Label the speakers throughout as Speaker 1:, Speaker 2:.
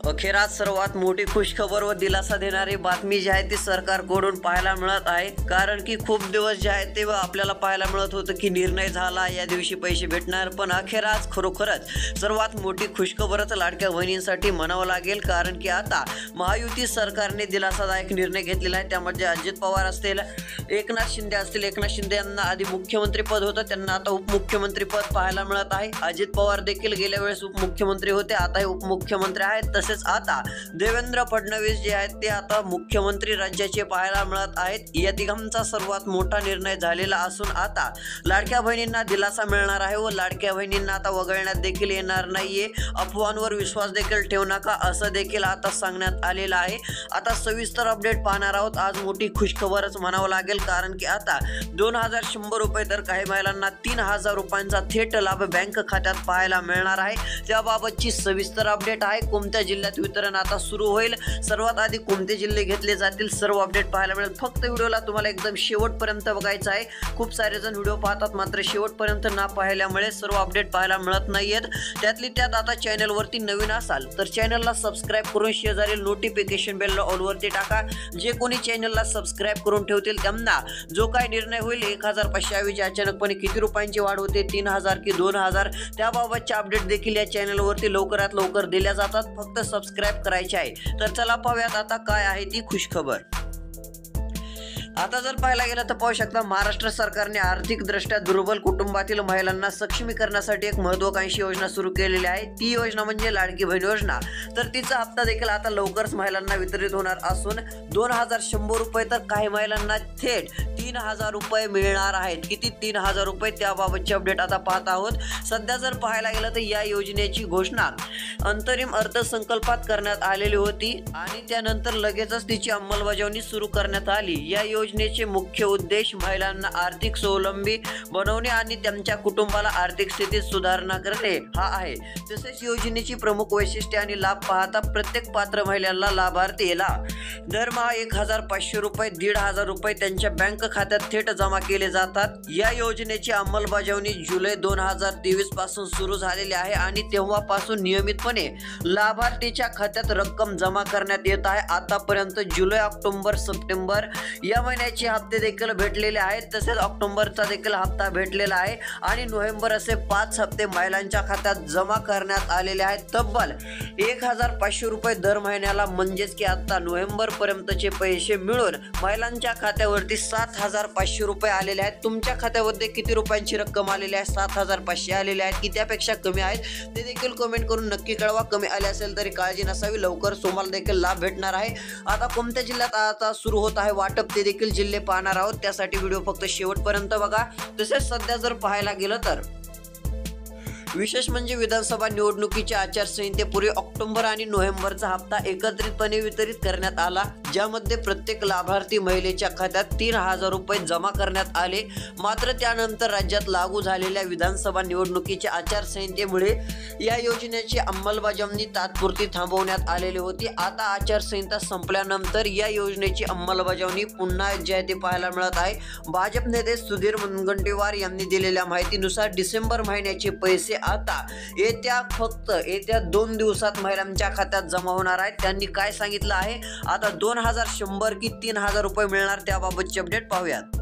Speaker 1: अखेरात सर्वात मोठी खुशखबर व दिलासा देणारी बातमी जी आहे ती सरकारकडून पाहायला मिळत आहे। कारण की खूप दिवस जे आहे तेव्हा आपल्याला पाहायला मिळत होतं की निर्णय झाला, या दिवशी पैसे भेटणार, पण अखेरात खरोखरच सर्वात मोठी खुशखबरच लाडक्या बहिणींसाठी म्हणावं लागेल। कारण की आता महायुती सरकारने दिलासादायक निर्णय घेतलेला आहे। त्यामध्ये अजित पवार असतील, एकनाथ शिंदे असतील, एकनाथ शिंदे यांना आधी मुख्यमंत्री पद होतं, त्यांना आता उपमुख्यमंत्री पद पाहायला मिळत आहे। अजित पवार देखील गेल्या वेळेस उपमुख्यमंत्री होते, आता हे उपमुख्यमंत्री आहेत। तसेच आता देवेंद्र फडणवीस जे आहेत ते आता मुख्यमंत्री राज्याचे पाहायला मिळत आहेत। या तिघांचा सर्वात मोठा निर्णय झालेला असून आता लाडक्या बहिणींना दिलासा मिळणार आहे व लाडक्या बहिणींना आता वगळण्यात देखील येणार नाहीये। अफवांवर विश्वास देखील ठेवू नका असं देखील आता सांगण्यात आलेलं आहे। आता सविस्तर अपडेट पाहणार आहोत। आज मोठी खुशखबरच म्हणावं लागेल, कारण की आता 2100 रुपये तर काही महिलांना 3000 रुपयांचा थेट लाभ बँक खात्यात पाहायला मिळणार आहे। त्याबाबतची सविस्तर अपडेट आहे। कोणत्या जिल्ह्यात वितरण आता सुरू होईल, सर्वात आधी कोणते जिल्हे घेतले जातील, सर्व अपडेट पाहायला मिळेल। फक्त व्हिडिओला तुम्हाला एकदम शेवटपर्यंत बघायचं आहे। खूप सारे जण व्हिडिओ पाहतात मात्र शेवटपर्यंत ना पाहिल्यामुळे सर्व अपडेट पाहायला मिळत नाहीयेत। त्यातली त्यात आता चॅनलवरती नवीन असाल तर चॅनलला सबस्क्राईब करून शेजारील नोटिफिकेशन बेलला ऑलवरती टाका। जे कोणी चॅनलला सबस्क्राईब करून ठेवतील त्यांना जो काय निर्णय होईल 1500 ऐवजी अचानकपणे किती रुपयांची वाढ होते, 3000 की 2000, त्याबाबतचे अपडेट देखील या चॅनलवरती लवकरात लवकर दिल्या जातात। फक्त सबस्क्राईब करायचे आहे। तर चला पाहूयात आता काय आहे ती खुशखबर। आता जर पाहायला गेलं तर पाहू शकता, महाराष्ट्र सरकारने आर्थिकदृष्ट्या दुर्बल कुटुंबातील महिलांना सक्षमीकरणासाठी एक महत्त्वाकांक्षी योजना सुरू केलेली आहे। ती योजना म्हणजे लाडकी बहीण योजना। तर तिचा हप्ता देखील आता लवकरच महिलांना वितरित होणार असून 2100 रुपये तर काही महिलांना थेट 3000 रुपये मिळणार आहेत। किती 3000 रुपये, त्याबाबतचे अपडेट आता पाहत आहोत। सध्या जर पाहायला गेलं तर या योजनेची घोषणा अंतरिम अर्थसंकल्पात करण्यात आलेली होती आणि त्यानंतर लगेचच तिची अंमलबजावणी सुरू करण्यात आली। या योजनेचे मुख्य उद्देश महिलांना आर्थिक स्वावलंबी बनवणे आणि त्यांच्या कुटुंबाला आर्थिक स्थितीत सुधारणा करणे हा आहे। तसेच योजनेची प्रमुख वैशिष्ट्ये आणि लाभ पाहता प्रत्येक पात्र महिलांना लाभार्थीला दरमहा 1500 रुपये, 1500 रुपये त्यांच्या बँक खात्यात थेट जमा केले जातात। या योजनेची अंमलबजावणी जुलै 2023 पासून सुरू झालेली आहे आणि तेव्हापासून नियमितपणे लाभार्थीच्या खात्यात रक्कम जमा करण्यात येत आहे। आतापर्यंत जुलै, ऑक्टोबर, सप्टेंबर या महिन्याचे हप्ते देखील भेटलेले आहेत। तसेच ऑक्टोबरचा देखील हप्ता भेटलेला आहे आणि नोव्हेंबर असे 5 हप्ते महिलांच्या खात्यात जमा करण्यात आलेले आहेत। तब्बल 1500 रुपये दर महिन्याला, म्हणजेच की आता नोव्हेंबर पर्यंतचे पैसे मिळून महिलांच्या खात्यावरती 7500 रुपये आलेले आहेत। तुमच्या खात्यामध्ये किती रुपयांची रक्कम आलेली आहे? 7500 आलेले आहेत की त्यापेक्षा कमी आहेत ते देखील कमेंट करून नक्की कळवा। कमी आले असेल तरी काळजी नसावी, लवकर तुम्हाला देखील लाभ भेटणार आहे। आता कोणत्या जिल्ह्यात आता सुरू होत आहे वाटप ते देखील जिल्हे पाहणार आहोत, त्यासाठी व्हिडिओ फक्त शेवटपर्यंत बघा। तसेच सध्या जर पाहायला गेलं तर विशेष म्हणजे विधानसभा निवडणुकीच्या आचारसंहितेपूर्वी ऑक्टोबर आणि नोव्हेंबरचा हप्ता एकत्रितपणे वितरित करण्यात आला, ज्यामध्ये प्रत्येक लाभार्थी महिलेच्या खात्यात 3000 रुपये जमा करण्यात आले। मात्र त्यानंतर राज्यात लागू झालेल्या विधानसभा निवडणुकीच्या आचारसंहितेमुळे या योजनेची अंमलबजावणी तात्पुरती थांबवण्यात आलेली होती। आता आचारसंहिता संपल्यानंतर या योजनेची अंमलबजावणी पुन्हा जे आहे ते पाहायला मिळत आहे। भाजप नेते सुधीर मुनगंटीवार यांनी दिलेल्या माहितीनुसार डिसेंबर महिन्याचे पैसे आता फक्त येत्या 2 दिवसात महिलांच्या खात्यात जमा होणार आहेत। त्यांनी काय सांगितलं आहे, आता 2100 की 3000 रुपये मिळणार, त्याबाबतचे अपडेट पाहूयात।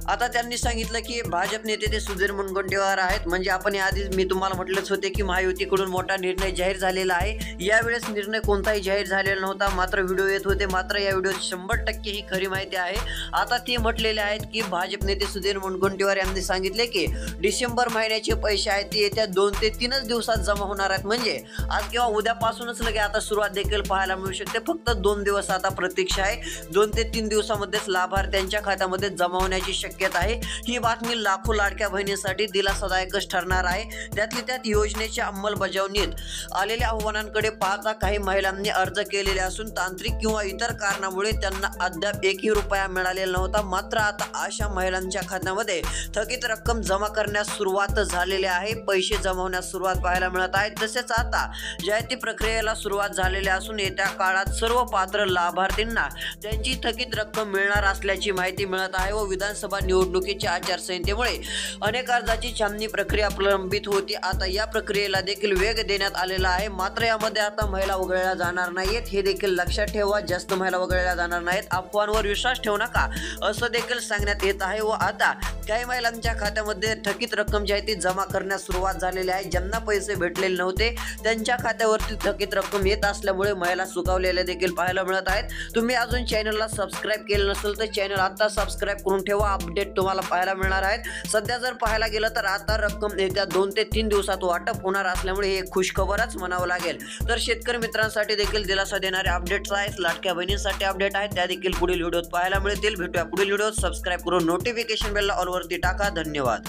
Speaker 1: आता त्यांनी सांगितलं की भाजप नेते ते सुधीर मुनगंटीवार आहेत, म्हणजे आपण याआधी मी तुम्हाला म्हटलेच होते की महायुतीकडून मोठा निर्णय जाहीर झालेला आहे। यावेळेस निर्णय कोणताही जाहीर झालेला नव्हता, मात्र व्हिडिओ येत होते। मात्र या व्हिडिओत 100% ही खरी माहिती आहे। आता ते म्हटलेले आहेत की भाजप नेते सुधीर मुनगंटीवार यांनी सांगितले की डिसेंबर महिन्याचे पैसे आहेत ते येत्या 2 ते 3 दिवसात जमा होणार आहेत। म्हणजे आज किंवा उद्यापासूनच लगे आता सुरुवात देखील पाहायला मिळू शकते। फक्त 2 दिवस आता प्रतीक्षा आहे। 2 ते 3 दिवसामध्येच लाभार्थ्यांच्या खात्यामध्ये जमा होण्याची शक्यता आहे। ही बातमी लाखो लाडक्या बहिणींसाठी दिलासादायकच ठरणार आहे। त्यातली त्यात योजनेच्या अंमलबजावणीत आलेल्या आव्हानांकडे पाहता काही महिलांनी अर्ज केलेले असून तांत्रिक किंवा इतर कारणामुळे त्यांना अद्याप 1ही रुपया मिळालेला नव्हता। मात्र आता अशा महिलांच्या खात्यामध्ये थकीत रक्कम जमा करण्यास सुरुवात झालेली आहे। पैसे जमा होण्यास सुरुवात पाहायला मिळत आहे। तसेच आता जाहिराती प्रक्रियेला सुरुवात झालेली असून येत्या काळात सर्व पात्र लाभार्थींना त्यांची थकीत रक्कम मिळणार असल्याची माहिती मिळत आहे व विधानसभा निवडणुकीच्या आचारसंहितेमुळे अनेक अर्जाची छाननी प्रक्रिया प्रलंबित होती. आता या प्रक्रियेला देखील वेग देण्यात आलेला आहे. मात्र यामध्ये आता महिला वगळल्या जाणार नाहीत, हे देखील लक्षात ठेवा. जास्त महिला वगळल्या जाणार नाहीत. अफवांवर विश्वास ठेवू नका असं देखील सांगण्यात येत आहे. व आता काही महिलांच्या खात्यामध्ये थकीत रक्कम जी आहे ती जमा करण्यास सुरुवात झालेली आहे. ज्यांना पैसे भेटलेले नव्हते त्यांच्या खात्यावरती थकीत रक्कम येत असल्यामुळे महिला सुखावलेल्या देखील पाहायला मिळत आहेत. तुम्ही अजून चॅनलला सबस्क्राईब केलं नसेल तर चॅनल आता सबस्क्राईब करून ठेवा. अपडेट तुम्हाला पाहायला मिळणार आहेत. सध्या जर पाहायला गेलं तर आता रक्कम येत्या 2 ते 3 दिवसात वाटप होणार असल्यामुळे हे खुशखबरच म्हणावं लागेल. तर शेतकरी मित्रांसाठी देखील दिलासा देणारे अपडेट्स आहेत. लाडक्या बहिणींसाठी अपडेट आहेत, त्या देखील पुढील व्हिडिओत पाहायला मिळतील. भेटूया पुढील व्हिडिओत. सबस्क्राईब करून नोटिफिकेशन बेलला ऑल वरती टाका. धन्यवाद.